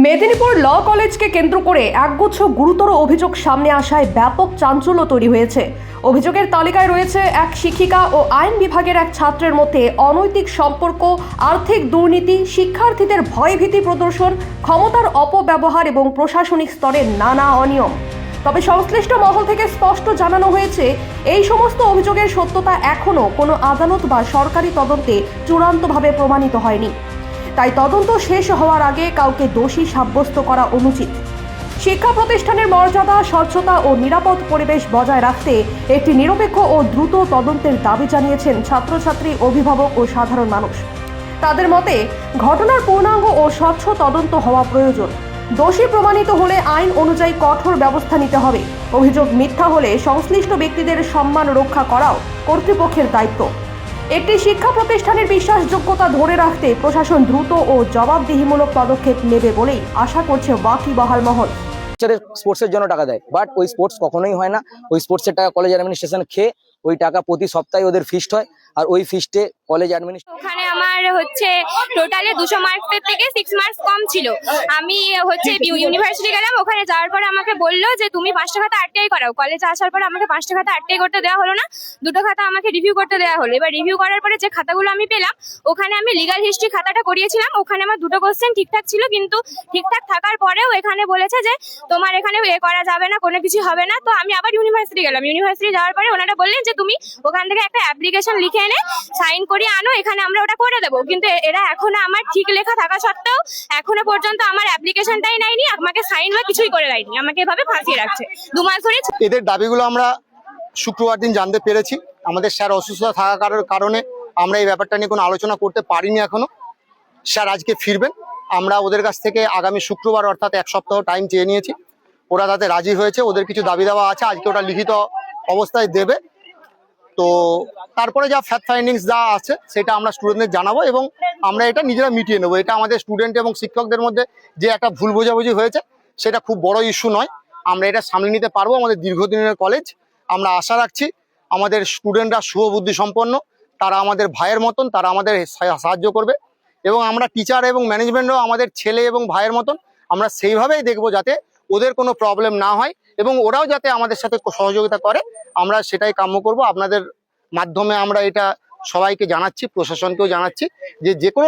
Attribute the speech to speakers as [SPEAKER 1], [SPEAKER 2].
[SPEAKER 1] মেদিনীপুর ল কলেজকে কেন্দ্র করে একগুচ্ছ গুরুতর অভিযোগ সামনে আসায় ব্যাপক চাঞ্চল্য তৈরি হয়েছে। অভিযোগের তালিকায় রয়েছে এক শিক্ষিকা ও আইন বিভাগের এক ছাত্রের মধ্যে অনৈতিক সম্পর্ক, আর্থিক দুর্নীতি, শিক্ষার্থীদের ভয়ভীতি প্রদর্শন, ক্ষমতার অপব্যবহার এবং প্রশাসনিক স্তরে নানা অনিয়ম। তবে সংশ্লিষ্ট মহল থেকে স্পষ্ট জানানো হয়েছে, এই সমস্ত অভিযোগের সত্যতা এখনও কোনো আদালত বা সরকারি তদন্তে চূড়ান্তভাবে প্রমাণিত হয়নি। তাই তদন্ত শেষ হওয়ার আগে কাউকে দোষী সাব্যস্ত করা অনুচিত। শিক্ষা প্রতিষ্ঠানের মর্যাদা, স্বচ্ছতা ও নিরাপদ পরিবেশ বজায় রাখতে একটি নিরপেক্ষ ও দ্রুত তদন্তের দাবি জানিয়েছেন ছাত্রছাত্রী, অভিভাবক ও সাধারণ মানুষ। তাদের মতে, ঘটনার পূর্ণাঙ্গ ও স্বচ্ছ তদন্ত হওয়া প্রয়োজন। দোষী প্রমাণিত হলে আইন অনুযায়ী কঠোর ব্যবস্থা নিতে হবে। অভিযোগ মিথ্যা হলে সংশ্লিষ্ট ব্যক্তিদের সম্মান রক্ষা করাও কর্তৃপক্ষের দায়িত্ব। একটি শিক্ষা প্রতিষ্ঠানের বিশ্বাসযোগ্যতা ধরে রাখতে প্রশাসন দ্রুত ও জবাবদিহিমূলক পদক্ষেপ নেবে বলেই আশা করছে ওয়াকিবহাল মহল।
[SPEAKER 2] স্পোর্টসের জন্য টাকা দেয়, বাট ওই স্পোর্টস কখনোই হয় না। ওই স্পোর্টসের টাকা কলেজ অ্যাডমিনিস্ট্রেশন খেয়ে ওই টাকা প্রতি সপ্তাহে ওদের ফিস্ট হয়, আর ওই ফিস্টে কলেজ অ্যাডমিনিস্ট্রেশন
[SPEAKER 3] ওখানে আমার টোটালে 200 মার্কসের থেকে 6 মার্কস কম ছিল। আমি ইউনিভার্সিটি গেলাম, ওখানে যাওয়ার পরে আমাকে বললো যে তুমি 5টা খাতা আটটাই করাও। কলেজে আসার পরে আমাকে 5টা খাতা আটটাই করতে দেওয়া হলো না, 2টো খাতা আমাকে রিভিউ করতে দেওয়া হলো। এবার রিভিউ করার পরে যে খাতাগুলো আমি পেলাম, ওখানে আমি লিগাল হিস্ট্রি খাতাটা করিয়েছিলাম, ওখানে আমার 2টো কোশ্চেন ঠিকঠাক ছিল, কিন্তু ঠিকঠাক থাকার পরেও এখানে বলেছে যে তোমার এখানে করা যাবে না, কোনো কিছু হবে না। তো আমি আবার ইউনিভার্সিটি গেলাম, ইউনিভার্সিটি যাওয়ার পরে ওনারা বললেন যে তুমি ওখান থেকে একটা অ্যাপ্লিকেশন লিখে এনে সাইন করিয়ে আনো, এখানে আমরা ওটা করে দেবো। কিন্তু এরা এখনো আমার ঠিক লেখা থাকা সত্ত্বেও এখনো পর্যন্ত আমার অ্যাপ্লিকেশনটাই নেয়নি, আমাকে সাইন বা কিছুই করে দেয়নি, আমাকে এভাবে ফাঁসিয়ে রাখছে 2 মাস ধরে।
[SPEAKER 4] এদের দাবিগুলো আমরা শুক্রবার দিন জানতে পেরেছি। আমাদের স্যার অসুস্থতা থাকার কারণে আমরা এই ব্যাপারটা নিয়ে কোনো আলোচনা করতে পারিনি এখনো। স্যার আজকে ফিরবেন, আমরা ওদের কাছ থেকে আগামী শুক্রবার অর্থাৎ 1 সপ্তাহ টাইম চেয়ে নিয়েছি। ওরা তাতে রাজি হয়েছে, ওদের কিছু দাবি দেওয়া আছে, আজকে ওটা লিখিত অবস্থায় দেবে। তো তারপরে যা ফ্যাক্ট ফাইন্ডিংস যা আছে সেটা আমরা স্টুডেন্টদের জানাবো এবং আমরা এটা নিজেরা মিটিয়ে নেবো। এটা আমাদের স্টুডেন্ট এবং শিক্ষকদের মধ্যে যে একটা ভুল বোঝাবুঝি হয়েছে সেটা খুব বড় ইস্যু নয়, আমরা এটা সামলে নিতে পারবো। আমাদের দীর্ঘদিনের কলেজ, আমরা আশা রাখছি আমাদের স্টুডেন্টরা শুভবুদ্ধি সম্পন্ন, তারা আমাদের ভাইয়ের মতন, তারা আমাদের সাহায্য করবে এবং আমরা টিচার এবং ম্যানেজমেন্টও আমাদের ছেলে এবং ভাইয়ের মতন, আমরা সেইভাবেই দেখবো যাতে ওদের কোনো প্রবলেম না হয় এবং ওরাও যাতে আমাদের সাথে সহযোগিতা করে, আমরা সেটাই কাম্য করব। আপনাদের মাধ্যমে আমরা এটা সবাইকে জানাচ্ছি, প্রশাসনকেও জানাচ্ছি যে কোনো